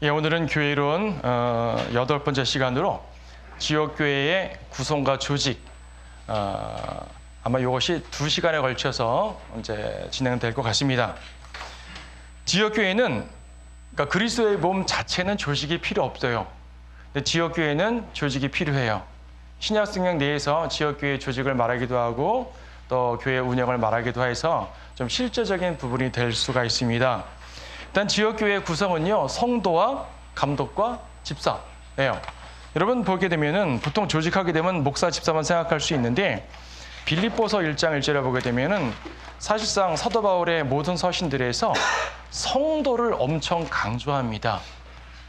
예, 오늘은 교회론 8번째 시간으로 지역교회의 구성과 조직, 아마 이것이 2시간에 걸쳐서 이제 진행될 것 같습니다. 지역교회는 그러니까 그리스도의 몸 자체는 조직이 필요 없어요. 근데 지역교회는 조직이 필요해요. 신약성경 내에서 지역교회 조직을 말하기도 하고 또 교회 운영을 말하기도 해서 좀 실제적인 부분이 될 수가 있습니다. 일단 지역교회 구성은요, 성도와 감독과 집사예요. 여러분 보게 되면은 보통 조직하게 되면 목사, 집사만 생각할 수 있는데 빌립보서 1장 1절에 보게 되면은 사실상 사도 바울의 모든 서신들에서 성도를 엄청 강조합니다.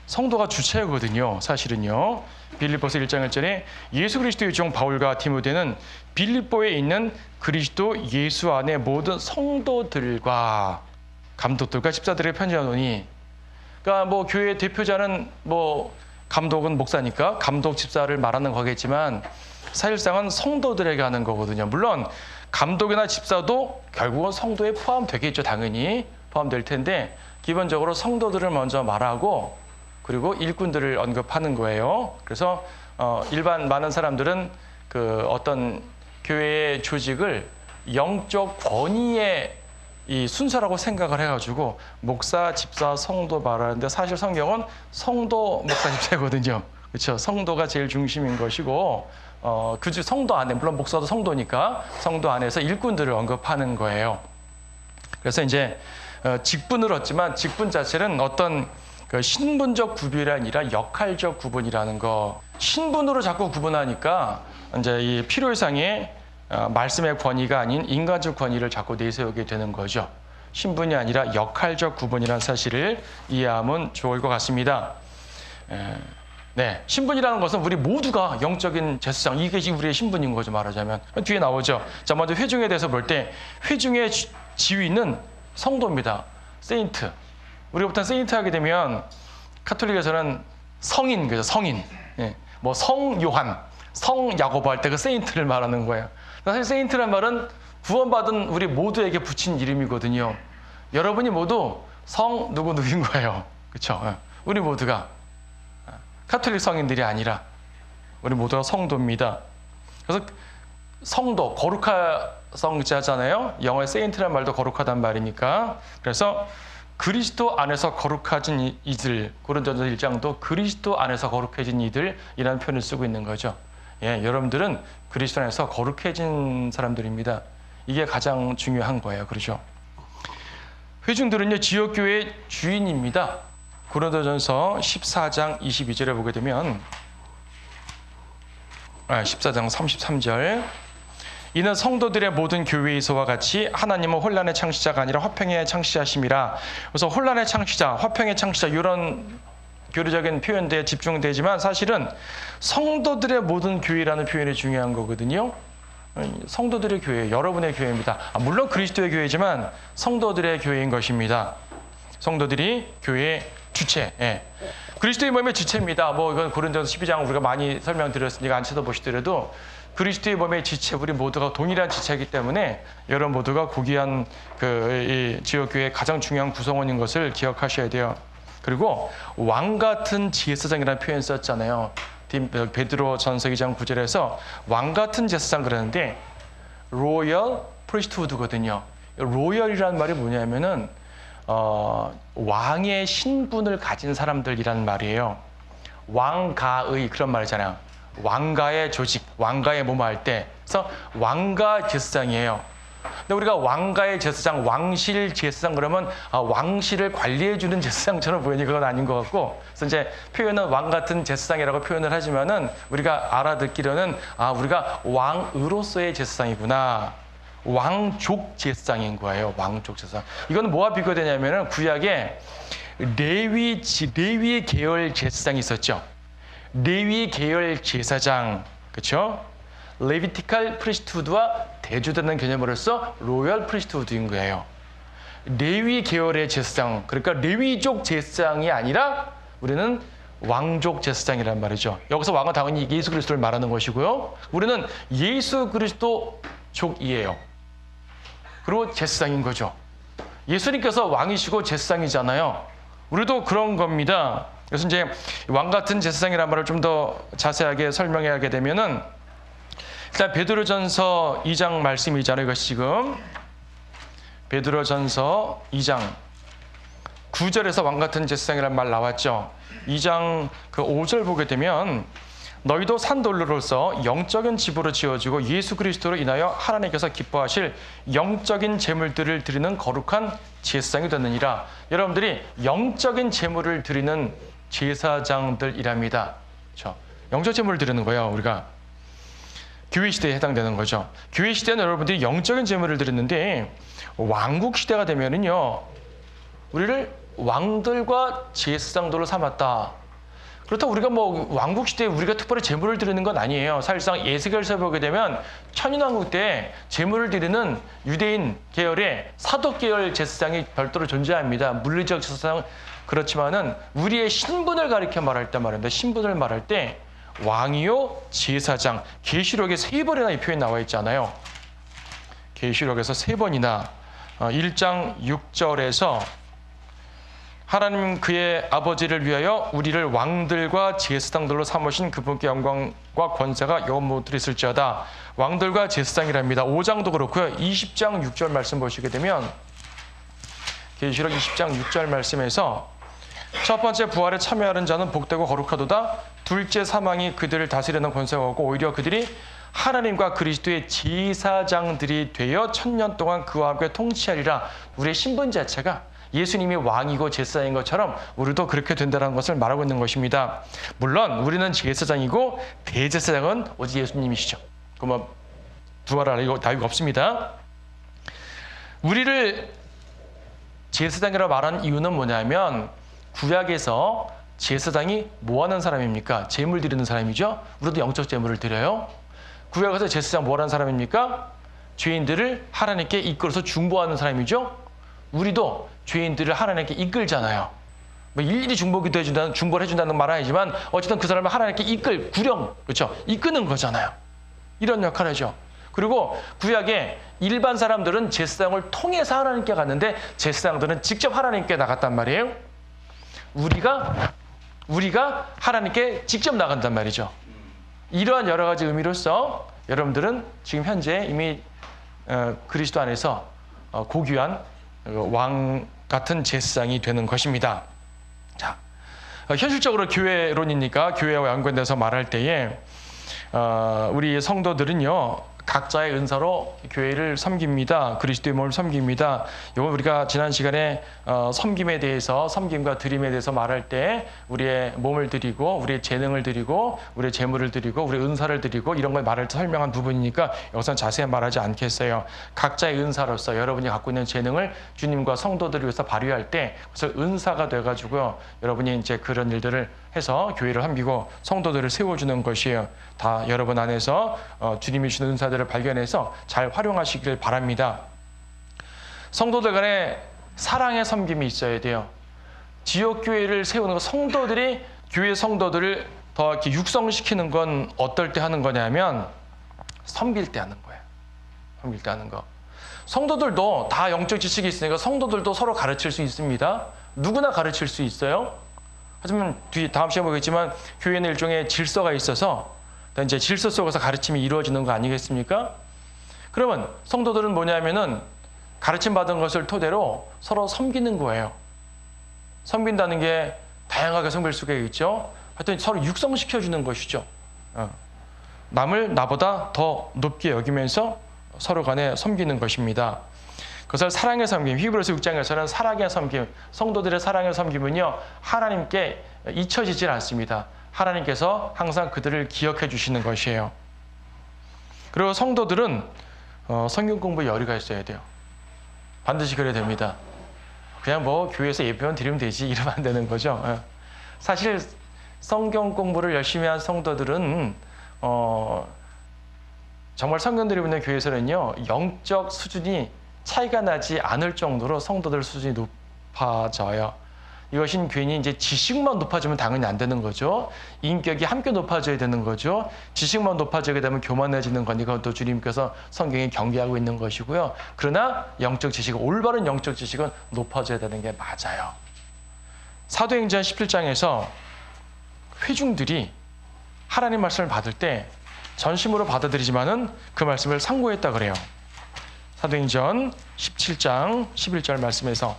성도가 주체거든요, 사실은요. 빌립보서 1장 1절에 예수 그리스도의 종 바울과 디모데는 빌립보에 있는 그리스도 예수 안의 모든 성도들과 감독들과 집사들에게 편지하노니, 그러니까 뭐 교회 대표자는 뭐 감독은 목사니까 감독 집사를 말하는 거겠지만 사실상은 성도들에게 하는 거거든요. 물론 감독이나 집사도 결국은 성도에 포함되겠죠. 당연히 포함될 텐데 기본적으로 성도들을 먼저 말하고 그리고 일꾼들을 언급하는 거예요. 그래서 일반 많은 사람들은 그 어떤 교회의 조직을 영적 권위의 이 순서라고 생각을 해가지고 목사, 집사, 성도 말하는데 사실 성경은 성도, 목사, 집사거든요. 그렇죠? 성도가 제일 중심인 것이고 그중 성도 안에 물론 목사도 성도니까 성도 안에서 일꾼들을 언급하는 거예요. 그래서 이제 직분을 얻지만 직분 자체는 어떤 그 신분적 구별이 아니라 역할적 구분이라는 거. 신분으로 자꾸 구분하니까 이제 이 필요이상의 말씀의 권위가 아닌 인간적 권위를 자꾸 내세우게 되는 거죠. 신분이 아니라 역할적 구분이라는 사실을 이해하면 좋을 것 같습니다. 네, 신분이라는 것은 우리 모두가 영적인 제사장, 이게 지금 우리의 신분인 거죠, 말하자면. 뒤에 나오죠. 자, 먼저 회중에 대해서 볼 때 회중의 지위는 성도입니다. 세인트. 우리가 보통 세인트 하게 되면 카톨릭에서는 성인, 그죠? 성인. 예. 뭐 성요한, 성야고보 할 때 그 세인트를 말하는 거예요. 사실 세인트란 말은 구원받은 우리 모두에게 붙인 이름이거든요. 여러분이 모두 성 누구누구인 거예요. 그렇죠? 우리 모두가 카톨릭 성인들이 아니라 우리 모두가 성도입니다. 그래서 성도, 거룩하성자잖아요. 영어의 세인트란 말도 거룩하단 말이니까. 그래서 그리스도 안에서 거룩해진 이들, 고린도전서 1장도 그리스도 안에서 거룩해진 이들이라는 표현을 쓰고 있는 거죠. 예, 여러분들은 그리스도 안에서 거룩해진 사람들입니다. 이게 가장 중요한 거예요. 그렇죠? 회중들은요, 지역교회의 주인입니다. 고린도전서 14장 22절에 보게 되면 14장 33절 이는 성도들의 모든 교회에서와 같이 하나님은 혼란의 창시자가 아니라 화평의 창시자심이라. 그래서 혼란의 창시자, 화평의 창시자 이런 교리적인 표현대에 집중되지만 사실은 성도들의 모든 교회라는 표현이 중요한 거거든요. 성도들의 교회, 여러분의 교회입니다. 물론 그리스도의 교회지만 성도들의 교회인 것입니다. 성도들이 교회의 주체. 예. 그리스도의 몸의 지체입니다. 뭐 이건 고린도전서 12장 우리가 많이 설명드렸으니까 안 쳐다보시더라도 그리스도의 몸의 지체, 우리 모두가 동일한 지체이기 때문에 여러분 모두가 고귀한 이 지역교회의 가장 중요한 구성원인 것을 기억하셔야 돼요. 그리고 왕 같은 제사장이라는 표현 썼잖아요. 베드로 전서 2장 9절에서 왕 같은 제사장 그러는데 로열 프리스트후드거든요. 로열이라는 말이 뭐냐면은 왕의 신분을 가진 사람들이라는 말이에요. 왕가의 그런 말이잖아요. 왕가의 조직, 왕가의 몸을 할 때. 그래서 왕가 제사장이에요. 근데 우리가 왕가의 제사장, 왕실 제사장 그러면 왕실을 관리해주는 제사장처럼 보이니 그건 아닌 것 같고, 그래서 이제 표현은 왕 같은 제사장이라고 표현을 하지만은 우리가 알아듣기로는 우리가 왕으로서의 제사장이구나. 왕족 제사장인 거예요. 왕족 제사장. 이건 뭐와 비교되냐면은 구약에 레위 계열 제사장이 있었죠. 레위 계열 제사장, 그렇죠? 레비티칼 프리스트후드와 대조되는 개념으로서 로열 프리스트후드인 거예요. 레위 계열의 제사장, 그러니까 레위족 제사장이 아니라 우리는 왕족 제사장이란 말이죠. 여기서 왕은 당연히 예수 그리스도를 말하는 것이고요. 우리는 예수 그리스도 족이에요. 그리고 제사장인 거죠. 예수님께서 왕이시고 제사장이잖아요. 우리도 그런 겁니다. 그래서 이제 왕 같은 제사장이라는 말을 좀 더 자세하게 설명하게 되면은 일단 베드로전서 2장 말씀이잖아요. 이것이 지금 베드로전서 2장 9절에서 왕 같은 제사장이라는 말 나왔죠. 2장 그 5절 보게 되면 너희도 산돌로로서 영적인 집으로 지어지고 예수 그리스도로 인하여 하나님께서 기뻐하실 영적인 제물들을 드리는 거룩한 제사장이 되느니라. 여러분들이 영적인 제물을 드리는 제사장들이랍니다. 그렇죠? 영적 제물을 드리는 거예요. 우리가 교회 시대에 해당되는 거죠. 교회 시대는 여러분들이 영적인 제물을 드렸는데 왕국 시대가 되면은요, 우리를 왕들과 제사장들로 삼았다. 그렇다고 우리가 뭐 왕국 시대에 우리가 특별히 제물을 드리는 건 아니에요. 사실상 에스겔서에 보게 되면 천인왕국 때 제물을 드리는 유대인 계열의 사독 계열 제사장이 별도로 존재합니다. 물리적 제사장 그렇지만은 우리의 신분을 가리켜 말할 때 말입니다. 신분을 말할 때 왕이요 제사장. 계시록에 3번이나 이 표현이 나와 있잖아요. 계시록에서 3번이나 1장 6절에서 하나님 그의 아버지를 위하여 우리를 왕들과 제사장들로 삼으신 그분께 영광과 권세가 영원토록 있을지어다. 왕들과 제사장이랍니다. 5장도 그렇고요. 20장 6절 말씀 보시게 되면 계시록 20장 6절 말씀에서 첫 번째 부활에 참여하는 자는 복되고 거룩하도다. 둘째 사망이 그들을 다스리는 권세가 없고 오히려 그들이 하나님과 그리스도의 제사장들이 되어 1000년 동안 그와 함께 통치하리라. 우리의 신분 자체가 예수님이 왕이고 제사장인 것처럼 우리도 그렇게 된다는 것을 말하고 있는 것입니다. 물론 우리는 제사장이고 대제사장은 오직 예수님이시죠. 그럼 부활할 나위가 없습니다. 우리를 제사장이라고 말하는 이유는 뭐냐면 구약에서 제사장이 뭐 하는 사람입니까? 제물 드리는 사람이죠. 우리도 영적 제물을 드려요. 구약에서 제사장 뭐 하는 사람입니까? 죄인들을 하나님께 이끌어서 중보하는 사람이죠. 우리도 죄인들을 하나님께 이끌잖아요. 뭐 일일이 중보기도 해준다는, 중보를 해준다는 말은 아니지만 어쨌든 그 사람을 하나님께 구령, 그렇죠? 이끄는 거잖아요. 이런 역할을 하죠. 그리고 구약에 일반 사람들은 제사장을 통해서 하나님께 갔는데 제사장들은 직접 하나님께 나갔단 말이에요. 우리가 하나님께 직접 나간단 말이죠. 이러한 여러 가지 의미로서 여러분들은 지금 현재 이미 그리스도 안에서 고귀한 왕 같은 제사장이 되는 것입니다. 자, 현실적으로 교회론이니까 교회와 연관돼서 말할 때에 우리 성도들은요 각자의 은사로 교회를 섬깁니다. 그리스도의 몸을 섬깁니다. 이거 우리가 지난 시간에 섬김에 대해서, 섬김과 드림에 대해서 말할 때 우리의 몸을 드리고 우리의 재능을 드리고 우리의 재물을 드리고 우리의 은사를 드리고 이런 걸 말할 때 설명한 부분이니까 여기서는 자세히 말하지 않겠어요. 각자의 은사로서 여러분이 갖고 있는 재능을 주님과 성도들을 위해서 발휘할 때 그래서 은사가 돼가지고요 여러분이 이제 그런 일들을 해서 교회를 섬기고 성도들을 세워주는 것이에요. 다 여러분 안에서 주님이 주는 은사들을 발견해서 잘 활용하시길 바랍니다. 성도들 간에 사랑의 섬김이 있어야 돼요. 지역교회를 세우는 거, 성도들이 교회 성도들을 더 이렇게 육성시키는 건 어떨 때 하는 거냐면 섬길 때 하는 거예요. 섬길 때 하는 거. 성도들도 다 영적 지식이 있으니까 성도들도 서로 가르칠 수 있습니다. 누구나 가르칠 수 있어요. 하지만 다음 시간에 보겠지만 교회는 일종의 질서가 있어서 이제 질서 속에서 가르침이 이루어지는 거 아니겠습니까? 그러면 성도들은 뭐냐면은 가르침 받은 것을 토대로 서로 섬기는 거예요. 섬긴다는 게 다양하게 섬길 수가 있죠. 하여튼 서로 육성시켜주는 것이죠. 남을 나보다 더 높게 여기면서 서로 간에 섬기는 것입니다. 그것을 사랑의 섬김, 히브리서 6장에서는 사랑의 섬김, 성도들의 사랑의 섬김은요 하나님께 잊혀지질 않습니다. 하나님께서 항상 그들을 기억해 주시는 것이에요. 그리고 성도들은 성경 공부에 열의가 있어야 돼요. 반드시 그래야 됩니다. 그냥 뭐 교회에서 예배만 드리면 되지 이러면 안 되는 거죠. 사실 성경 공부를 열심히 한 성도들은 정말 성경 드리고 있는 교회에서는요 영적 수준이 차이가 나지 않을 정도로 성도들 수준이 높아져요. 이것은 괜히 이제 지식만 높아지면 당연히 안 되는 거죠. 인격이 함께 높아져야 되는 거죠. 지식만 높아지게 되면 교만해지는 거니까 그것도 주님께서 성경에 경계하고 있는 것이고요. 그러나 영적 지식, 올바른 영적 지식은 높아져야 되는 게 맞아요. 사도행전 17장에서 회중들이 하나님 말씀을 받을 때 전심으로 받아들이지만은 그 말씀을 상고했다 그래요. 사도행전 17장 11절 말씀에서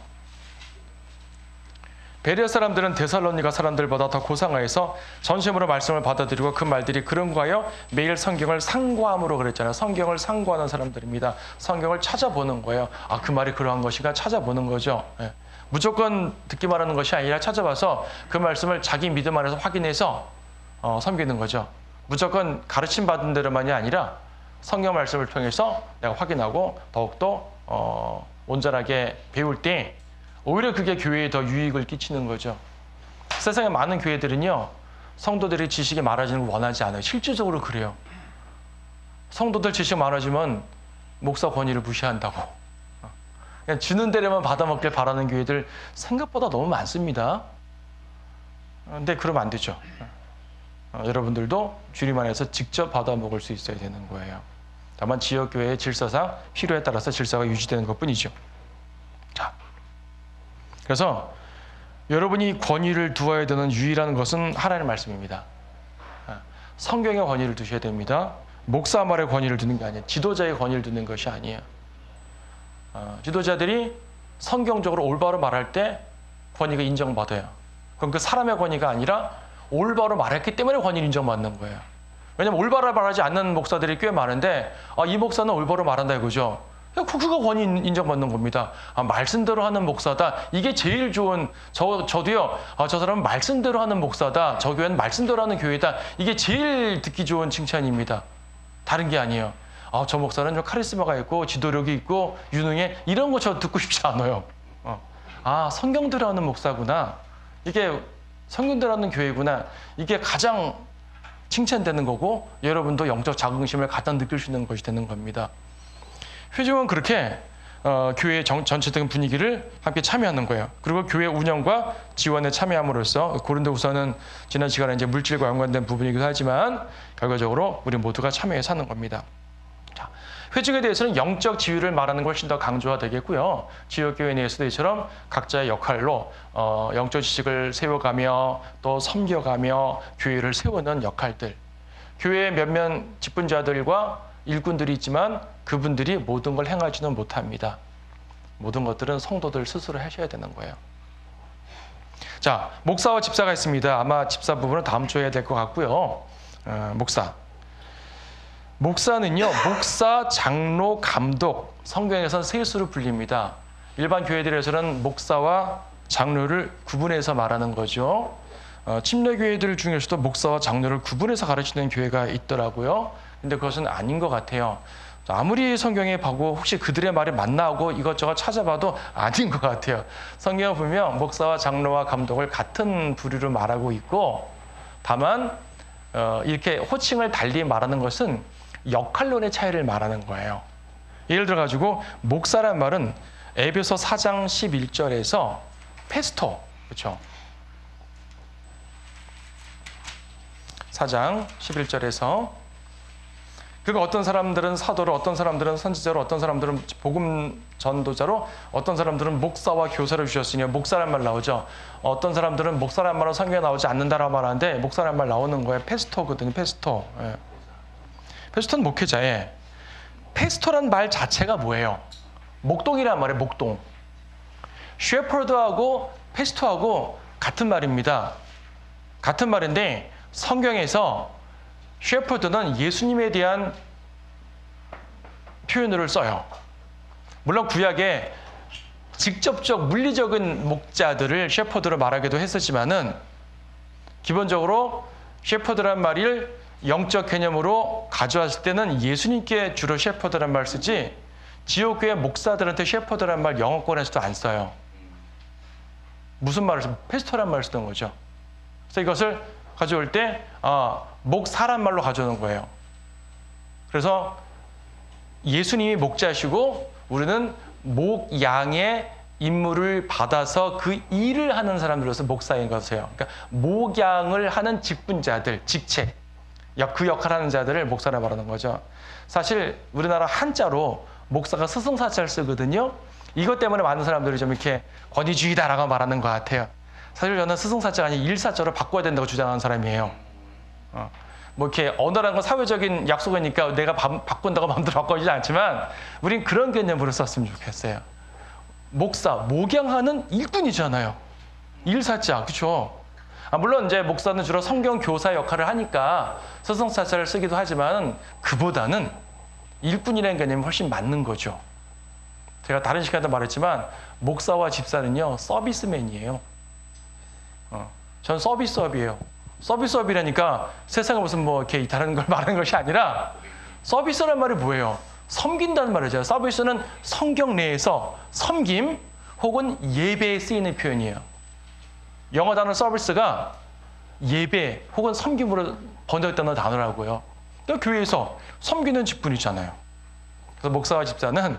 베레아 사람들은 데살로니가 사람들보다 더 고상하여서 전심으로 말씀을 받아들이고 그 말들이 그런 거하여 매일 성경을 상고함으로 그랬잖아요. 성경을 상고하는 사람들입니다. 성경을 찾아보는 거예요. 아, 그 말이 그러한 것이가 찾아보는 거죠. 예. 무조건 듣기만 하는 것이 아니라 찾아봐서 그 말씀을 자기 믿음 안에서 확인해서 섬기는 거죠. 무조건 가르침 받은 대로만이 아니라 성경 말씀을 통해서 내가 확인하고 더욱더 온전하게 배울 때 오히려 그게 교회에 더 유익을 끼치는 거죠. 세상에 많은 교회들은요, 성도들이 지식이 많아지는 걸 원하지 않아요. 실질적으로 그래요. 성도들 지식 많아지면 목사 권위를 무시한다고. 그냥 주는 대로만 받아먹길 바라는 교회들 생각보다 너무 많습니다. 근데 그러면 안 되죠. 여러분들도 주님 안에서 직접 받아먹을 수 있어야 되는 거예요. 다만 지역교회의 질서상 필요에 따라서 질서가 유지되는 것뿐이죠. 자, 그래서 여러분이 권위를 두어야 되는 유일한 것은 하나님의 말씀입니다. 성경의 권위를 두셔야 됩니다. 목사 말의 권위를 두는 게 아니에요. 지도자의 권위를 두는 것이 아니에요. 지도자들이 성경적으로 올바로 말할 때 권위가 인정받아요. 그럼 그 사람의 권위가 아니라 올바로 말했기 때문에 권위를 인정받는 거예요. 왜냐하면 올바로 말하지 않는 목사들이 꽤 많은데 이 목사는 올바로 말한다 이거죠. 그거 권위 인정받는 겁니다. 말씀대로 하는 목사다. 이게 제일 좋은, 저도요, 저 사람은 말씀대로 하는 목사다. 저 교회는 말씀대로 하는 교회다. 이게 제일 듣기 좋은 칭찬입니다. 다른 게 아니에요. 저 목사는 좀 카리스마가 있고 지도력이 있고 유능해. 이런 거 저 듣고 싶지 않아요. 성경대로 하는 목사구나. 이게 성경대로 하는 교회구나. 이게 가장 칭찬되는 거고 여러분도 영적 자긍심을 가장 느낄 수 있는 것이 되는 겁니다. 회중은 그렇게 교회의 전체적인 분위기를 함께 참여하는 거예요. 그리고 교회 운영과 지원에 참여함으로써 고린도후서는 지난 시간에 이제 물질과 연관된 부분이기도 하지만 결과적으로 우리 모두가 참여해 사는 겁니다. 자, 회중에 대해서는 영적 지위를 말하는 걸 훨씬 더 강조가 되겠고요. 지역교회 내에서도 이처럼 각자의 역할로 영적 지식을 세워가며 또 섬겨가며 교회를 세우는 역할들. 교회의 몇몇 직분자들과 일꾼들이 있지만 그분들이 모든 걸 행하지는 못합니다. 모든 것들은 성도들 스스로 하셔야 되는 거예요. 자, 목사와 집사가 있습니다. 아마 집사 부분은 다음 주에 해야 될 것 같고요. 목사는요, 목사, 장로, 감독, 성경에서는 셋으로 불립니다. 일반 교회들에서는 목사와 장로를 구분해서 말하는 거죠. 침례교회들 중에서도 목사와 장로를 구분해서 가르치는 교회가 있더라고요. 근데 그것은 아닌 것 같아요. 아무리 성경에 보고 혹시 그들의 말이 맞나 하고 이것저것 찾아봐도 아닌 것 같아요. 성경을 보면 목사와 장로와 감독을 같은 부류로 말하고 있고, 다만 이렇게 호칭을 달리 말하는 것은 역할론의 차이를 말하는 거예요. 예를 들어 가지고 목사란 말은 에베소 4장 11절에서 페스토, 그렇죠? 4장 11절에서 그러니까 어떤 사람들은 사도로, 어떤 사람들은 선지자로, 어떤 사람들은 복음 전도자로, 어떤 사람들은 목사와 교사를 주셨으니 목사란 말 나오죠. 어떤 사람들은 목사란 말은 성경에 나오지 않는다라고 말하는데 목사란 말 나오는 거예요. 페스토거든요. 페스토. 예. 페스토는 목회자예요. 페스토란 말 자체가 뭐예요? 목동이란 말이에요. 목동. 셰퍼드하고 페스토하고 같은 말입니다. 같은 말인데 성경에서 셰퍼드는 예수님에 대한 표현을 써요. 물론 구약에 직접적 물리적인 목자들을 셰퍼드로 말하기도 했었지만은 기본적으로 셰퍼드란 말을 영적 개념으로 가져왔을 때는 예수님께 주로 셰퍼드란 말 쓰지 지역교회 목사들한테 셰퍼드란 말 영어권에서도 안 써요. 무슨 말을 쓰면 페스토란 말을 쓰던 거죠. 그래서 이것을 가져올 때 목사란 말로 가져오는 거예요. 그래서 예수님이 목자시고 우리는 목양의 임무를 받아서 그 일을 하는 사람들로서 목사인 것이에요. 그러니까 목양을 하는 직분자들, 직책, 그 역할을 하는 자들을 목사라 말하는 거죠. 사실 우리나라 한자로 목사가 스승사자를 쓰거든요. 이것 때문에 많은 사람들이 좀 이렇게 권위주의다라고 말하는 것 같아요. 사실 저는 스승사자가 아니라 일사자로 바꿔야 된다고 주장하는 사람이에요. 뭐 이렇게 언어라는 건 사회적인 약속이니까 내가 바꾼다고 마음대로 바꿔지지 않지만 우린 그런 개념으로 썼으면 좋겠어요. 목사, 목양하는 일꾼이잖아요. 일사자, 그렇죠? 물론 이제 목사는 주로 성경 교사 역할을 하니까 스승사자를 쓰기도 하지만 그보다는 일꾼이라는 개념이 훨씬 맞는 거죠. 제가 다른 시간에도 말했지만 목사와 집사는요 서비스맨이에요. 전 서비스업이에요. 서비스업이라니까 세상에 무슨 뭐 이렇게 다른 걸 말하는 것이 아니라 서비스란 말이 뭐예요? 섬긴다는 말이죠. 서비스는 성경 내에서 섬김 혹은 예배에 쓰이는 표현이에요. 영어 단어 서비스가 예배 혹은 섬김으로 번역되는 단어라고요. 또 교회에서 섬기는 직분이잖아요. 그래서 목사와 집사는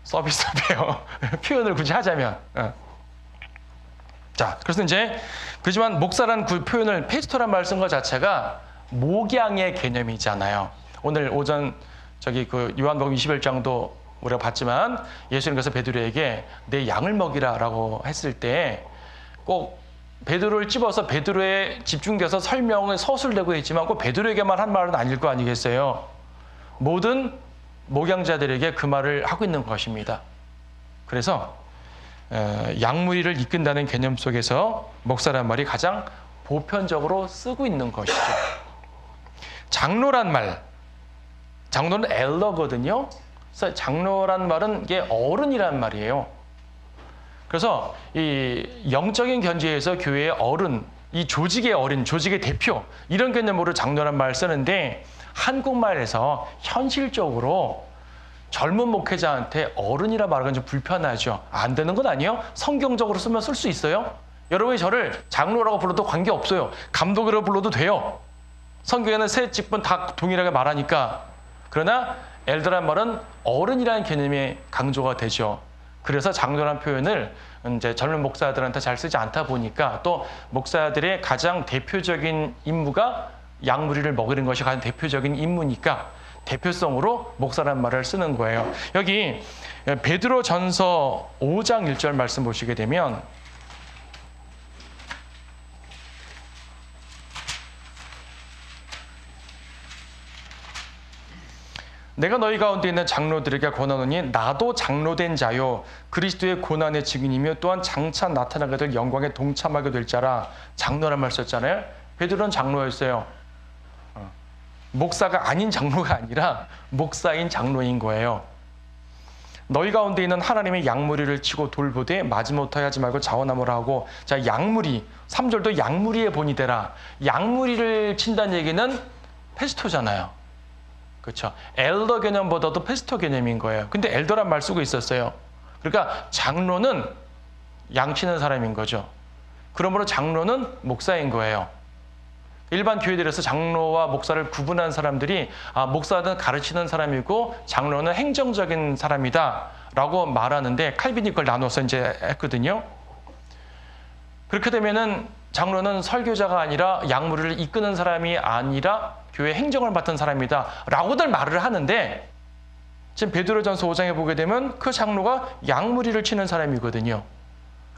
서비스업이에요. 표현을 굳이 하자면. 자, 그래서 이제 그렇지만 목사라는 그 표현을 페스토란 말을 쓴 것 자체가 목양의 개념이잖아요. 오늘 오전 그 요한복음 21장도 우리가 봤지만 예수님께서 베드로에게 내 양을 먹이라라고 했을 때 꼭 베드로를 집어서 베드로에 집중돼서 설명을 서술되고 있지만 꼭 베드로에게만 한 말은 아닐 거 아니겠어요. 모든 목양자들에게 그 말을 하고 있는 것입니다. 그래서 양무리를 이끈다는 개념 속에서 목사란 말이 가장 보편적으로 쓰고 있는 것이죠. 장로란 말, 장로는 엘더거든요. 그래서 장로란 말은 이게 어른이란 말이에요. 그래서 이 영적인 견지에서 교회의 어른, 이 조직의 어른, 조직의 대표 이런 개념으로 장로란 말을 쓰는데 한국말에서 현실적으로 젊은 목회자한테 어른이라 말하기는 좀 불편하죠. 안 되는 건 아니에요. 성경적으로 쓰면 쓸 수 있어요. 여러분이 저를 장로라고 불러도 관계없어요. 감독이라고 불러도 돼요. 성경에는 세 직분 다 동일하게 말하니까. 그러나 엘더란 말은 어른이라는 개념이 강조가 되죠. 그래서 장로라는 표현을 이제 젊은 목사들한테 잘 쓰지 않다 보니까 또 목사들의 가장 대표적인 임무가 양무리를 먹이는 것이 가장 대표적인 임무니까 대표성으로 목사란 말을 쓰는 거예요. 여기 베드로전서 5장 1절 말씀 보시게 되면 내가 너희 가운데 있는 장로들에게 권하노니 나도 장로된 자요 그리스도의 고난의 증인이며 또한 장차 나타나게 될 영광에 동참하게 될 자라. 장로란 말 썼잖아요. 베드로는 장로였어요. 목사가 아닌 장로가 아니라 목사인 장로인 거예요. 너희 가운데 있는 하나님의 양무리를 치고 돌보되 마지못하게 하지 말고 자원하무라 하고, 자, 양무리 3절도 양무리의 본이 되라. 양무리를 친다는 얘기는 페스토잖아요. 그렇죠. 엘더 개념보다도 페스토 개념인 거예요. 근데 엘더란 말 쓰고 있었어요. 그러니까 장로는 양치는 사람인 거죠. 그러므로 장로는 목사인 거예요. 일반 교회들에서 장로와 목사를 구분한 사람들이 목사는 가르치는 사람이고 장로는 행정적인 사람이다 라고 말하는데 칼빈이 그걸 나눠서 이제 했거든요. 그렇게 되면은 장로는 설교자가 아니라 양무리를 이끄는 사람이 아니라 교회 행정을 맡은 사람이다 라고들 말을 하는데, 지금 베드로전서 5장에 보게 되면 그 장로가 양무리를 치는 사람이거든요.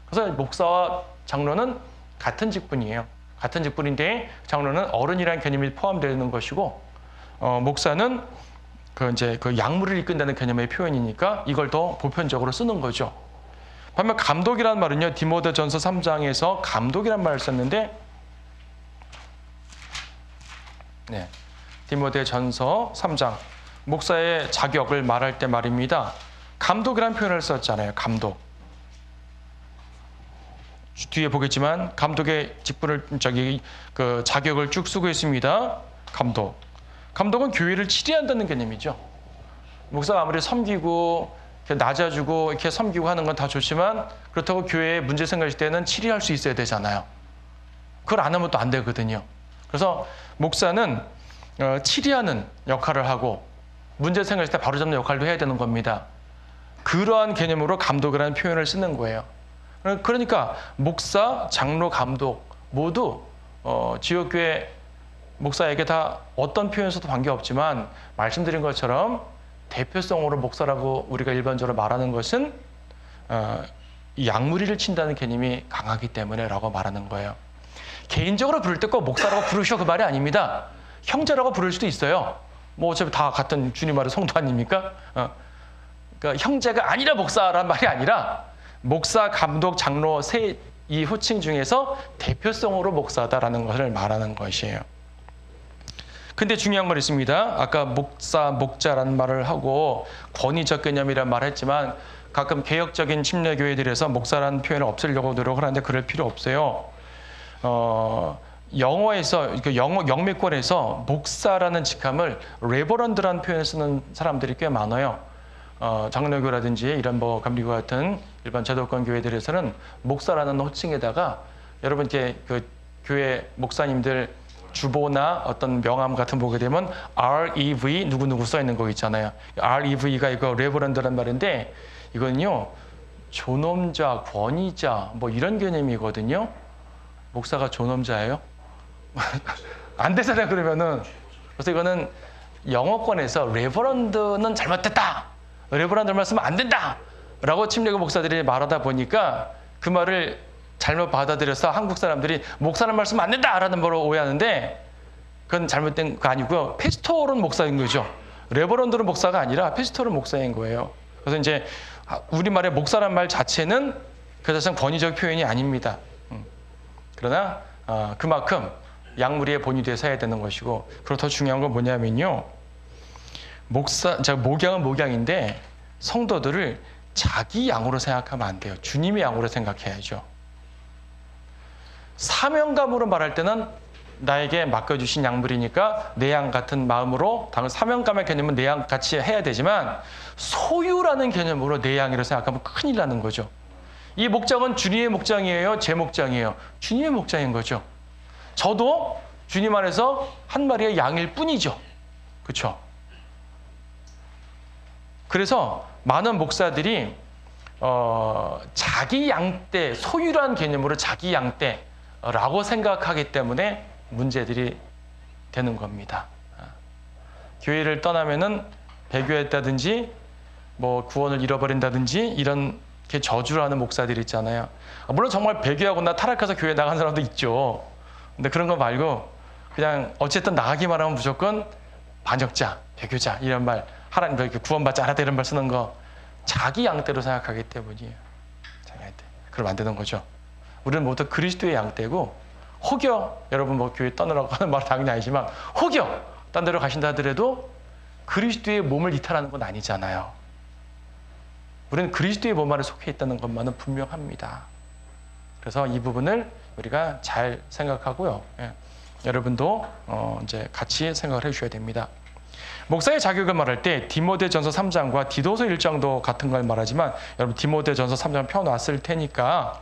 그래서 목사와 장로는 같은 직분이에요. 같은 직분인데 장로는 어른이라는 개념이 포함되는 것이고, 목사는 그 양무리를 이끈다는 개념의 표현이니까 이걸 더 보편적으로 쓰는 거죠. 반면 감독이란 말은요, 디모데전서 3장에서 감독이란 말을 썼는데, 네, 디모데전서 3장 목사의 자격을 말할 때 말입니다. 감독이란 표현을 썼잖아요. 감독. 뒤에 보겠지만 감독의 직분을 그 자격을 쭉 쓰고 있습니다. 감독. 감독은 교회를 치리한다는 개념이죠. 목사가 아무리 섬기고 이렇게 낮아주고 이렇게 섬기고 하는 건 다 좋지만 그렇다고 교회에 문제 생겼을 때는 치리할 수 있어야 되잖아요. 그걸 안 하면 또 안 되거든요. 그래서 목사는 치리하는 역할을 하고 문제 생겼을 때 바로잡는 역할도 해야 되는 겁니다. 그러한 개념으로 감독이라는 표현을 쓰는 거예요. 그러니까 목사, 장로, 감독 모두 지역교회 목사에게 다 어떤 표현 써도 관계없지만 말씀드린 것처럼 대표성으로 목사라고 우리가 일반적으로 말하는 것은 이 양무리를 친다는 개념이 강하기 때문에라고 말하는 거예요. 개인적으로 부를 때 꼭 목사라고 부르셔 그 말이 아닙니다. 형제라고 부를 수도 있어요. 뭐 어차피 다 같은 주님 말의 성도 아닙니까? 그러니까 형제가 아니라 목사란 말이 아니라 목사, 감독, 장로 이 호칭 중에서 대표성으로 목사다라는 것을 말하는 것이에요. 근데 중요한 건 있습니다. 아까 목사, 목자라는 말을 하고 권위적 개념이란 말을 했지만 가끔 개혁적인 침례교회들에서 목사라는 표현을 없애려고 노력을 하는데 그럴 필요 없어요. 영어에서, 영미권에서 목사라는 직함을 레버런드라는 표현을 쓰는 사람들이 꽤 많아요. 장로교라든지 이런 뭐 감리교 같은 일반 제도권 교회들에서는 목사라는 호칭에다가 여러분 이렇게 그 교회 목사님들 주보나 어떤 명함 같은 거 보게 되면 REV 누구누구 써 있는 거 있잖아요. REV가 이거 레버런드란 말인데 이거는요 존엄자, 권위자 뭐 이런 개념이거든요. 목사가 존엄자예요? 안 되잖아요 그러면은. 그래서 이거는 영어권에서 레버런드는 잘못됐다, 레버런드 말 쓰면 안 된다 라고 침례교 목사들이 말하다 보니까 그 말을 잘못 받아들여서 한국 사람들이 목사라는 말 쓰면 안 된다라는 말로 오해하는데 그건 잘못된 거 아니고요. 페스토로는 목사인 거죠. 레버런드는 목사가 아니라 페스토로는 목사인 거예요. 그래서 이제 우리말의 목사란 말 자체는 그 자체는 권위적 표현이 아닙니다. 그러나 그만큼 양무리의 본이 돼서 해야 되는 것이고, 그리고 더 중요한 건 뭐냐면요. 목양은 목양인데 성도들을 자기 양으로 생각하면 안 돼요. 주님의 양으로 생각해야죠. 사명감으로 말할 때는 나에게 맡겨주신 양물이니까 내 양 같은 마음으로, 당연 사명감의 개념은 내 양 같이 해야 되지만 소유라는 개념으로 내 양이라고 생각하면 큰일 나는 거죠. 이 목장은 주님의 목장이에요? 제 목장이에요? 주님의 목장인 거죠. 저도 주님 안에서 한 마리의 양일 뿐이죠. 그렇죠? 그래서 많은 목사들이 자기 양떼, 소유라는 개념으로 자기 양떼라고 생각하기 때문에 문제들이 되는 겁니다. 교회를 떠나면은 배교했다든지 뭐 구원을 잃어버린다든지 이런 게 저주를 하는 목사들이 있잖아요. 물론 정말 배교하거나 타락해서 교회 나간 사람도 있죠. 근데 그런 거 말고 그냥 어쨌든 나가기만 하면 무조건 반역자, 배교자 이런 말, 하나님 구원받지 않았다 이런 말 쓰는 거 자기 양떼로 생각하기 때문이에요. 자기 양떼. 그럼 안 되는 거죠. 우리는 모두 그리스도의 양떼고, 혹여 여러분 뭐 교회 떠나라고 하는 말은 당연히 아니지만 혹여 딴 데로 가신다 하더라도 그리스도의 몸을 이탈하는 건 아니잖아요. 우리는 그리스도의 몸 안에 속해 있다는 것만은 분명합니다. 그래서 이 부분을 우리가 잘 생각하고요. 여러분도 이제 같이 생각을 해주셔야 됩니다. 목사의 자격을 말할 때 디모데전서 3장과 디도서 1장도 같은 걸 말하지만 여러분 디모데전서 3장 펴놨을 테니까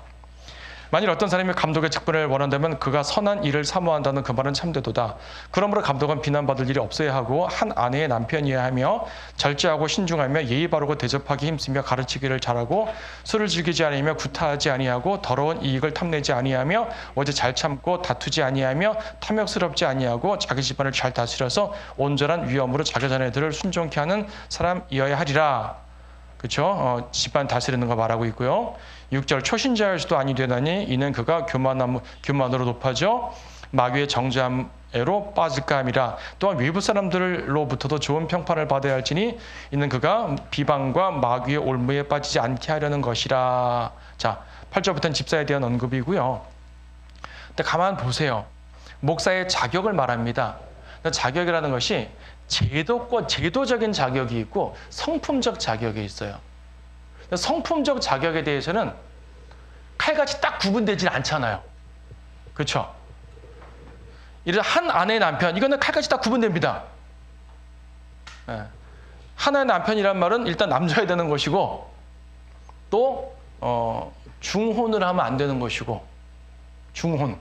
만일 어떤 사람이 감독의 직분을 원한다면 그가 선한 일을 사모한다는 그 말은 참되도다. 그러므로 감독은 비난받을 일이 없어야 하고 한 아내의 남편이어야 하며 절제하고 신중하며 예의 바르고 대접하기 힘쓰며 가르치기를 잘하고 술을 즐기지 아니하며 구타하지 아니하고 더러운 이익을 탐내지 아니하며 오직 잘 참고 다투지 아니하며 탐욕스럽지 아니하고 자기 집안을 잘 다스려서 온전한 위엄으로 자기 자녀들을 순종케 하는 사람이어야 하리라. 그렇죠? 집안 다스리는 거 말하고 있고요. 6절 초신자일 수도 아니 되나니 이는 그가 교만으로 높아져 마귀의 정죄함에로 빠질까 함이라. 또한 외부 사람들로부터도 좋은 평판을 받아야 할지니 이는 그가 비방과 마귀의 올무에 빠지지 않게 하려는 것이라. 자, 8절부터는 집사에 대한 언급이고요. 근데 가만 보세요. 목사의 자격을 말합니다. 자격이라는 것이 제도적인 자격이 있고 성품적 자격이 있어요. 성품적 자격에 대해서는 칼같이 딱 구분되질 않잖아요. 그렇죠? 이래서 한 아내의 남편, 이거는 칼같이 딱 구분됩니다. 하나의 남편이란 말은 일단 남자야 되는 것이고, 또 중혼을 하면 안 되는 것이고, 중혼.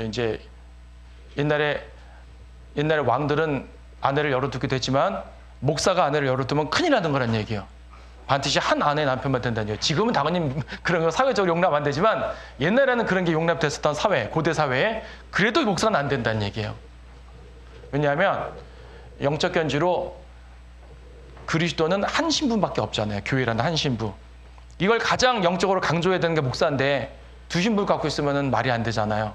이제 옛날에 왕들은 아내를 열어두기도 했지만 목사가 아내를 열어두면 큰일 나는 거란 얘기예요. 반드시 한 아내의 남편만 된다는 얘기예요. 지금은 당연히 그런 거 사회적으로 용납 안 되지만 옛날에는 그런 게 용납됐었던 사회, 고대 사회에 그래도 목사는 안 된다는 얘기예요. 왜냐하면 영적 견지로 그리스도는 한 신부밖에 없잖아요. 교회라는 한 신부. 이걸 가장 영적으로 강조해야 되는 게 목사인데 두 신분 갖고 있으면 말이 안 되잖아요.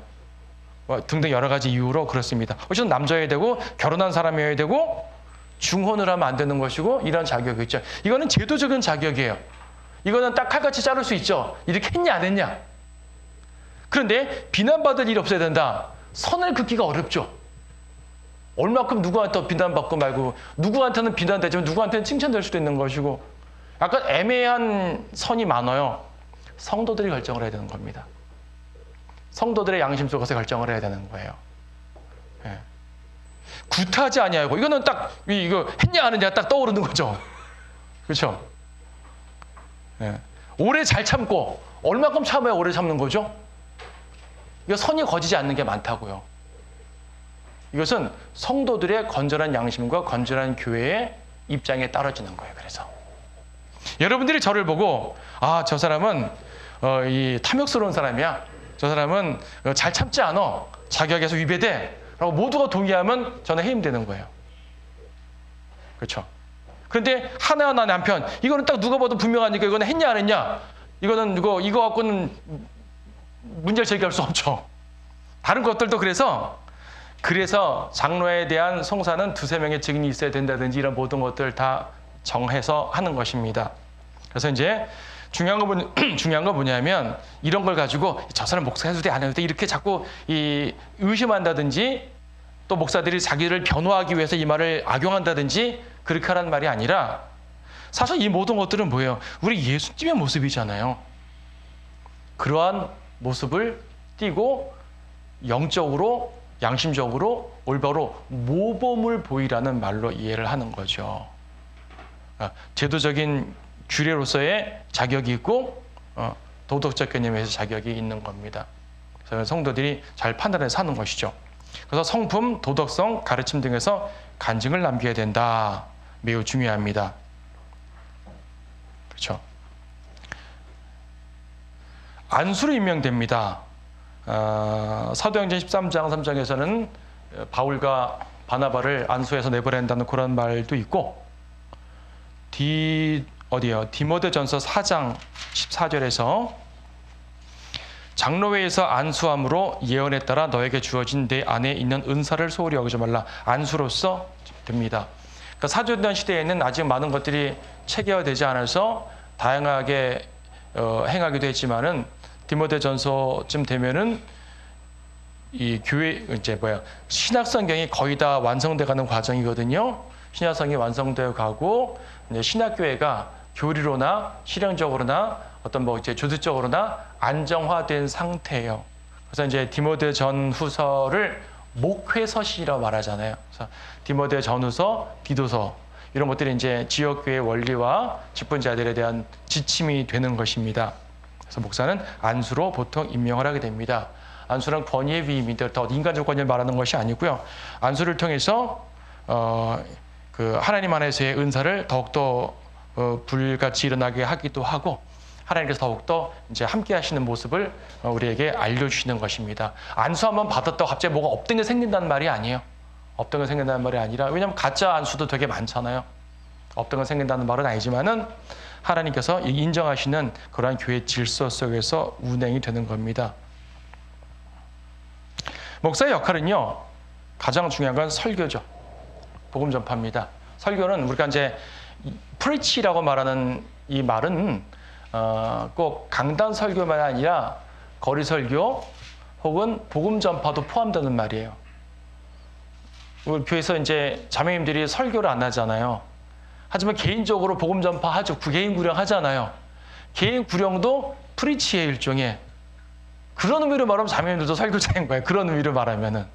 등등 여러 가지 이유로 그렇습니다. 어쨌든 남자여야 되고 결혼한 사람이어야 되고 중혼을 하면 안 되는 것이고 이런 자격이 있죠. 이거는 제도적인 자격이에요. 이거는 딱 칼같이 자를 수 있죠. 이렇게 했냐 안 했냐. 그런데 비난받을 일이 없어야 된다. 선을 긋기가 어렵죠. 얼마큼 누구한테 비난받고 말고 누구한테는 비난되지만 누구한테는 칭찬될 수도 있는 것이고 약간 애매한 선이 많아요. 성도들이 결정을 해야 되는 겁니다. 성도들의 양심 속에서 결정을 해야 되는 거예요. 예. 구타하지 아니하고 이거는 딱 이거 했냐 안 했냐 딱 떠오르는 거죠. 그렇죠? 예. 오래 잘 참고 얼마큼 참아야 오래 참는 거죠? 이거 선이 거지지 않는 게 많다고요. 이것은 성도들의 건전한 양심과 건전한 교회의 입장에 떨어지는 거예요. 그래서 여러분들이 저를 보고 아, 저 사람은 이 탐욕스러운 사람이야. 저 사람은 잘 참지 않아. 자격에서 위배돼. 라고 모두가 동의하면 저는 해임되는 거예요. 그렇죠? 그런데 하나하나 남편 이거는 딱 누가 봐도 분명하니까 이거는 했냐 안 했냐. 이거는 이거 갖고는 문제를 제기할 수 없죠. 다른 것들도 그래서 장로에 대한 송사는 2-3명의 증인이 있어야 된다든지 이런 모든 것들 다 정해서 하는 것입니다. 그래서 이제 중요한 건 뭐냐면 이런 걸 가지고 저 사람 목사 해도 돼 안 해도 돼 이렇게 자꾸 의심한다든지 또 목사들이 자기를 변호하기 위해서 이 말을 악용한다든지 그렇게 하라는 말이 아니라 사실 이 모든 것들은 뭐예요? 우리 예수님의 모습이잖아요. 그러한 모습을 띠고 영적으로 양심적으로 올바로 모범을 보이라는 말로 이해를 하는 거죠. 제도적인 규례로서의 자격이 있고 도덕적 개념에서 자격이 있는 겁니다. 그래서 성도들이 잘 판단해서 사는 것이죠. 그래서 성품, 도덕성, 가르침 등에서 간증을 남겨야 된다. 매우 중요합니다. 그렇죠. 안수로 임명됩니다. 사도행전 13장 3장에서는 바울과 바나바를 안수해서 내보낸다는 그런 말도 있고 디모데전서 4장 14절에서 장로회에서 안수함으로 예언에 따라 너에게 주어진 내 안에 있는 은사를 소홀히 여기지 말라. 안수로서 됩니다. 그러니까 사도전 시대에는 아직 많은 것들이 체계화되지 않아서 다양하게 행하기도 했지만은 디모데전서쯤 되면은 이 교회 신약성경이 거의 다 완성돼가는 과정이거든요. 신약성이 완성되어 가고 이제 신약교회가 교리로나 실행적으로나 어떤 조직적으로나 안정화된 상태예요. 그래서 이제 디모데전후서를 목회서시라고 말하잖아요. 그래서 디모데전후서, 디도서 이런 것들이 이제 지역교회 원리와 직분자들에 대한 지침이 되는 것입니다. 그래서 목사는 안수로 보통 임명을 하게 됩니다. 안수는 권위의 위임인데 더 인간적 권위를 말하는 것이 아니고요. 안수를 통해서 하나님 안에서의 은사를 더욱더 불같이 일어나게 하기도 하고 하나님께서 더욱더 이제 함께 하시는 모습을 우리에게 알려주시는 것입니다. 안수 한번 받았다고 갑자기 뭐가 없던 게 생긴다는 말이 아니에요. 없던 게 생긴다는 말이 아니라 왜냐하면 가짜 안수도 되게 많잖아요. 없던 게 생긴다는 말은 아니지만은 하나님께서 인정하시는 그러한 교회 질서 속에서 운행이 되는 겁니다. 목사의 역할은요, 가장 중요한 건 설교죠. 복음 전파입니다. 설교는 우리가 이제 preach라고 말하는 이 말은 꼭 강단 설교만 아니라 거리 설교 혹은 복음 전파도 포함되는 말이에요. 우리 교회에서 이제 자매님들이 설교를 안 하잖아요. 하지만 개인적으로 복음 전파하죠. 개인 구령 하잖아요. 개인 구령도 프리치의 일종의 그런 의미로 말하면 자매님들도 설교자인 거예요. 그런 의미로 말하면은.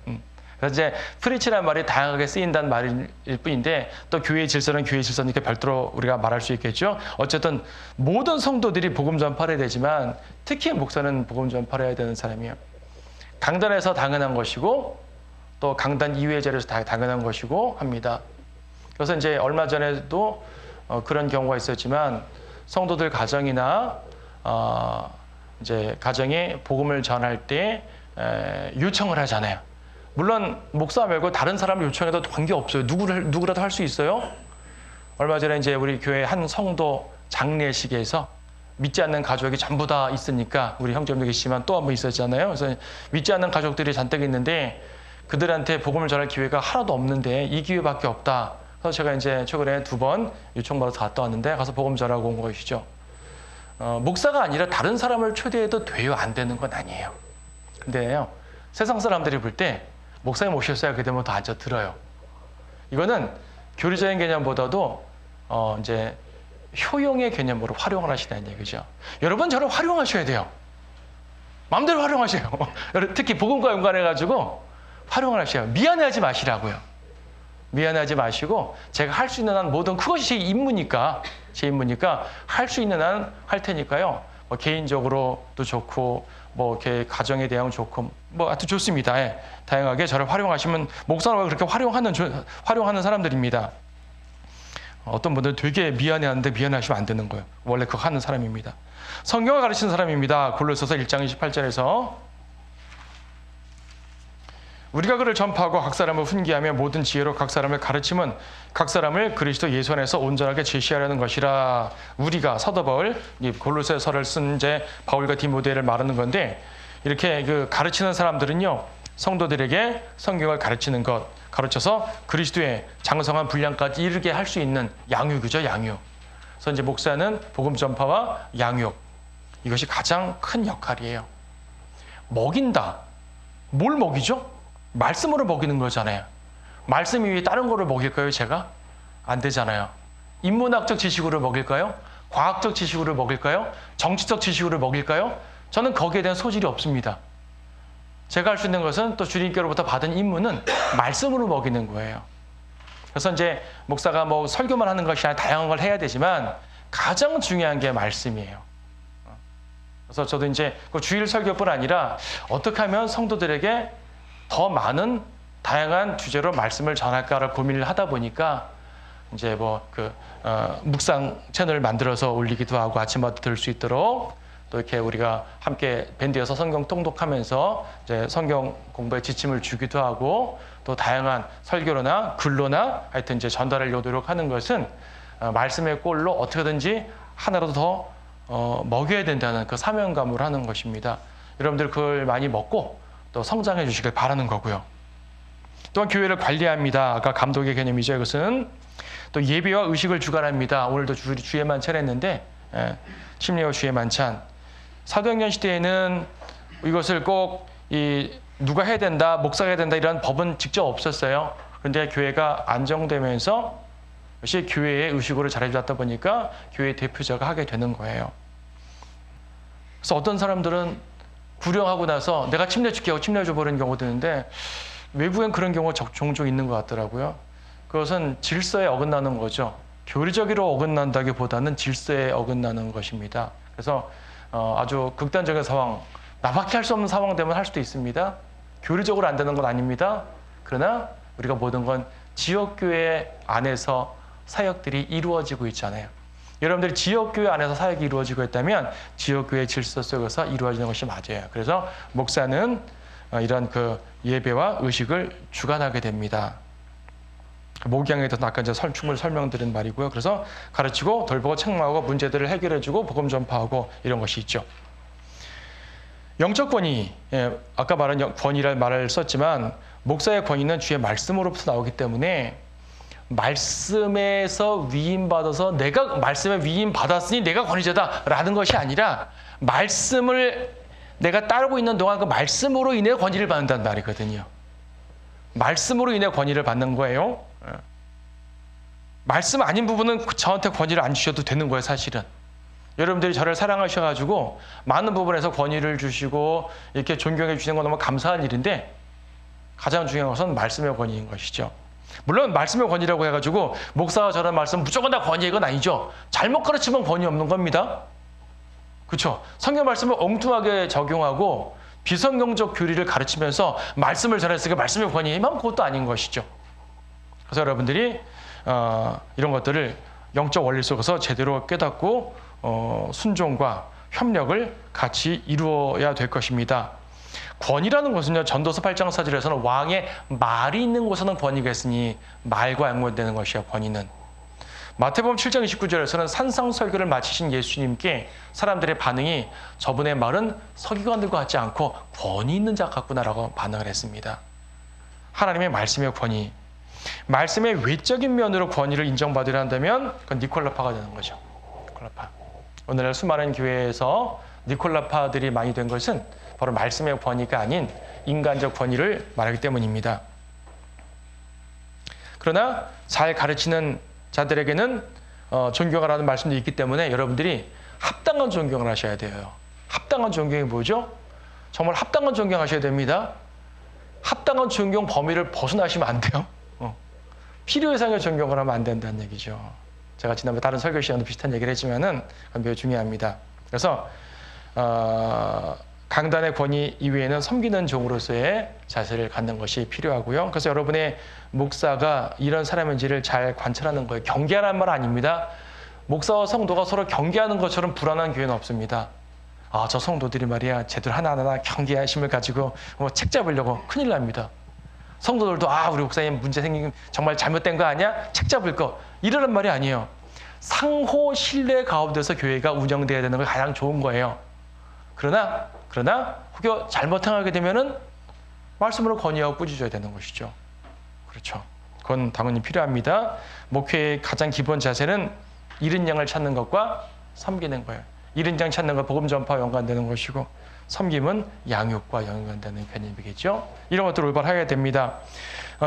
그래서 이제 프리치라는 말이 다양하게 쓰인다는 말일 뿐인데 또 교회의 질서는 교회의 질서니까 별도로 우리가 말할 수 있겠죠. 어쨌든 모든 성도들이 복음 전파를 해야 되지만 특히 목사는 복음 전파를 해야 되는 사람이에요. 강단에서 당연한 것이고 또 강단 이외의 자리에서 당연한 것이고 합니다. 그래서 이제 얼마 전에도 그런 경우가 있었지만 성도들 가정이나 이제 가정에 복음을 전할 때 요청을 하잖아요. 물론 목사 말고 다른 사람을 요청해도 관계없어요. 누구라도 할 수 있어요. 얼마 전에 이제 우리 교회 한 성도 장례식에서 믿지 않는 가족이 전부 다 있으니까 우리 형제분들 계시지만 또 한 번 있었잖아요. 그래서 믿지 않는 가족들이 잔뜩 있는데 그들한테 복음을 전할 기회가 하나도 없는데 이 기회밖에 없다. 그래서 제가 이제 최근에 2번 요청받아서 갔다 왔는데 가서 복음 전하고 온 것이죠. 목사가 아니라 다른 사람을 초대해도 돼요? 안 되는 건 아니에요. 근데요, 세상 사람들이 볼 때 목사님 오셨어야 그 되면 더 앉아 들어요. 이거는 교리적인 개념보다도 이제 효용의 개념으로 활용을 하시다는 얘기죠. 여러분 저를 활용하셔야 돼요. 마음대로 활용하세요. 특히 복음과 연관해가지고 활용을 하셔야 돼요. 미안해하지 마시라고요. 미안해하지 마시고 제가 할 수 있는 한 모든 그것이 제 임무니까 할 수 있는 한 할 테니까요. 뭐 개인적으로도 좋고 뭐 이렇게 가정에 대한 좋고 뭐 하여튼 좋습니다. 예. 다양하게 저를 활용하시면 목사가 그렇게 활용하는 사람들입니다. 어떤 분들은 되게 미안해하는데 미안해하시면 안 되는 거예요. 원래 그거 하는 사람입니다. 성경을 가르치는 사람입니다. 골로새서 1장 28절에서 우리가 그를 전파하고 각 사람을 훈계하며 모든 지혜로 각 사람을 가르침은 각 사람을 그리스도 예수 안에서 온전하게 제시하려는 것이라. 우리가 사도 바울 골로새서를 쓴 이제 바울과 디모데를 말하는 건데 이렇게 그 가르치는 사람들은요 성도들에게 성경을 가르치는 것 가르쳐서 그리스도의 장성한 분량까지 이르게 할 수 있는 양육이죠, 양육. 그래서 이제 목사는 복음 전파와 양육 이것이 가장 큰 역할이에요. 먹인다. 뭘 먹이죠? 말씀으로 먹이는 거잖아요. 말씀 위에 다른 거를 먹일까요, 제가? 안 되잖아요. 인문학적 지식으로 먹일까요? 과학적 지식으로 먹일까요? 정치적 지식으로 먹일까요? 저는 거기에 대한 소질이 없습니다. 제가 할 수 있는 것은 또 주님께로부터 받은 임무는 말씀으로 먹이는 거예요. 그래서 이제 목사가 뭐 설교만 하는 것이 아니라 다양한 걸 해야 되지만 가장 중요한 게 말씀이에요. 그래서 저도 이제 그 주일 설교뿐 아니라 어떻게 하면 성도들에게 더 많은 다양한 주제로 말씀을 전할까를 고민을 하다 보니까 이제 뭐 묵상 채널을 만들어서 올리기도 하고 아침마다 들을 수 있도록 또 이렇게 우리가 함께 밴드에서 성경 통독하면서 이제 성경 공부에 지침을 주기도 하고 또 다양한 설교로나 글로나 하여튼 이제 전달하려고 노력하는 것은 말씀의 꼴로 어떻게든지 하나라도 더 먹여야 된다는 그 사명감으로 하는 것입니다. 여러분들 그걸 많이 먹고 또 성장해 주시길 바라는 거고요. 또한 교회를 관리합니다. 아까 감독의 개념이죠. 이것은 또 예배와 의식을 주관합니다. 오늘도 주에 만찬 했는데 심리와 주의 만찬. 사도행전 시대에는 이것을 꼭 누가 해야 된다, 목사가 해야 된다 이런 법은 직접 없었어요. 그런데 교회가 안정되면서 역시 교회의 의식으로 잘해주다 보니까 교회 대표자가 하게 되는 거예요. 그래서 어떤 사람들은 구령하고 나서 내가 침례줄게 하고 침례줘버리는 경우도 있는데 외국엔 그런 경우가 종종 있는 것 같더라고요. 그것은 질서에 어긋나는 거죠. 교리적으로 어긋난다기보다는 질서에 어긋나는 것입니다. 그래서 아주 극단적인 상황, 나밖에 할 수 없는 상황 되면 할 수도 있습니다. 교리적으로 안 되는 건 아닙니다. 그러나 우리가 모든 건 지역교회 안에서 사역들이 이루어지고 있잖아요. 여러분들이 지역교회 안에서 사역이 이루어지고 있다면 지역교회 질서 속에서 이루어지는 것이 맞아요. 그래서 목사는 이런 그 예배와 의식을 주관하게 됩니다. 목양에 대해서 아까 이제 충분히 설명드린 말이고요. 그래서 가르치고 돌보고 책망하고 문제들을 해결해주고 복음 전파하고 이런 것이 있죠. 영적 권위, 아까 말한 권위라는 말을 썼지만 목사의 권위는 주의 말씀으로부터 나오기 때문에 말씀에서 위임받아서 내가 말씀에 위임받았으니 내가 권위자다라는 것이 아니라 말씀을 내가 따르고 있는 동안 그 말씀으로 인해 권위를 받는다는 말이거든요. 말씀으로 인해 권위를 받는 거예요. 말씀 아닌 부분은 저한테 권위를 안 주셔도 되는 거예요, 사실은. 여러분들이 저를 사랑하셔가지고 많은 부분에서 권위를 주시고 이렇게 존경해 주시는 건 너무 감사한 일인데 가장 중요한 것은 말씀의 권위인 것이죠. 물론 말씀의 권위라고 해가지고 목사가 저런 말씀 무조건 다 권위인 건 아니죠. 잘못 가르치면 권위 없는 겁니다. 그렇죠? 성경 말씀을 엉뚱하게 적용하고 비성경적 교리를 가르치면서 말씀을 전했으니까 말씀의 권위만 그것도 아닌 것이죠. 그래서 여러분들이 이런 것들을 영적 원리 속에서 제대로 깨닫고 순종과 협력을 같이 이루어야 될 것입니다. 권위라는 것은요, 전도서 8장 4절에서는 왕의 말이 있는 곳에는 권위가 있으니 말과 연관되는 것이야, 권위는. 마태복음 7장 29절에서는 산상설교를 마치신 예수님께 사람들의 반응이 저분의 말은 서기관들과 같지 않고 권위 있는 자 같구나라고 반응을 했습니다. 하나님의 말씀의 권위, 말씀의 외적인 면으로 권위를 인정받으려 한다면 그건 니콜라파가 되는 거죠. 니콜라파. 오늘날 수많은 교회에서 니콜라파들이 많이 된 것은 바로 말씀의 권위가 아닌 인간적 권위를 말하기 때문입니다. 그러나 잘 가르치는 자들에게는 존경하라는 말씀도 있기 때문에 여러분들이 합당한 존경을 하셔야 돼요. 합당한 존경이 뭐죠? 정말 합당한 존경하셔야 됩니다. 합당한 존경 범위를 벗어나시면 안 돼요. 필요 이상의 존경을 하면 안 된다는 얘기죠. 제가 지난번에 다른 설교 시간도 비슷한 얘기를 했지만은 매우 중요합니다. 그래서 강단의 권위 이외에는 섬기는 종으로서의 자세를 갖는 것이 필요하고요. 그래서 여러분의 목사가 이런 사람인지를 잘 관찰하는 거예요. 경계하라는 말 아닙니다. 목사와 성도가 서로 경계하는 것처럼 불안한 교회는 없습니다. 저 성도들이 말이야 제대로 하나하나 경계심을 가지고 책 잡으려고 큰일 납니다. 성도들도 우리 목사님 문제 생긴 정말 잘못된 거 아니야? 책 잡을 거. 이러는 말이 아니에요. 상호 신뢰 가운데서 교회가 운영돼야 되는 게 가장 좋은 거예요. 그러나 혹여 잘못 행하게 되면은 말씀으로 권유하고 꾸짖어야 되는 것이죠. 그렇죠. 그건 당연히 필요합니다. 목회의 가장 기본 자세는 잃은 양을 찾는 것과 섬기는 거예요. 잃은 양 찾는 것 복음 전파와 연관되는 것이고 섬김은 양육과 연관되는 개념이겠죠. 이런 것들을 올바르게 해야 됩니다.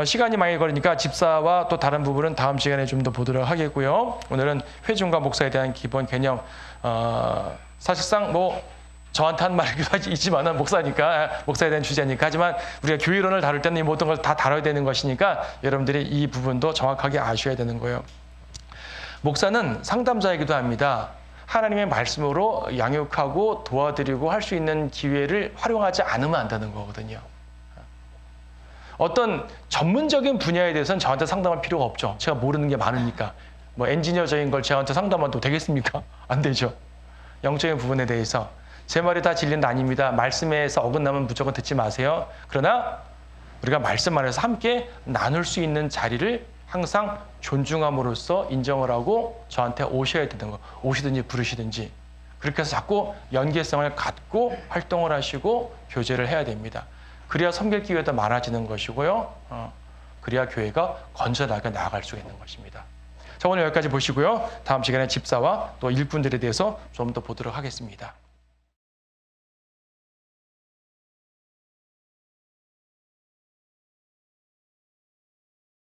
시간이 많이 걸리니까 집사와 또 다른 부분은 다음 시간에 좀 더 보도록 하겠고요. 오늘은 회중과 목사에 대한 기본 개념, 사실상 저한테 한 말이기도 하지만 목사니까 목사에 대한 주제니까 하지만 우리가 교회론을 다룰 때는 이 모든 걸 다 다뤄야 되는 것이니까 여러분들이 이 부분도 정확하게 아셔야 되는 거예요. 목사는 상담자이기도 합니다. 하나님의 말씀으로 양육하고 도와드리고 할 수 있는 기회를 활용하지 않으면 안 되는 거거든요. 어떤 전문적인 분야에 대해서는 저한테 상담할 필요가 없죠. 제가 모르는 게 많으니까. 엔지니어적인 걸 저한테 상담해도 되겠습니까? 안 되죠. 영적인 부분에 대해서. 제 말이 다 진리는 아닙니다. 말씀에서 어긋나면 무조건 듣지 마세요. 그러나 우리가 말씀 안에서 함께 나눌 수 있는 자리를 항상 존중함으로써 인정을 하고 저한테 오셔야 되는 거. 오시든지 부르시든지. 그렇게 해서 자꾸 연계성을 갖고 활동을 하시고 교제를 해야 됩니다. 그래야 섬길 기회도 많아지는 것이고요. 그래야 교회가 건전하게 나아갈 수 있는 것입니다. 자, 오늘 여기까지 보시고요. 다음 시간에 집사와 또 일꾼들에 대해서 좀 더 보도록 하겠습니다.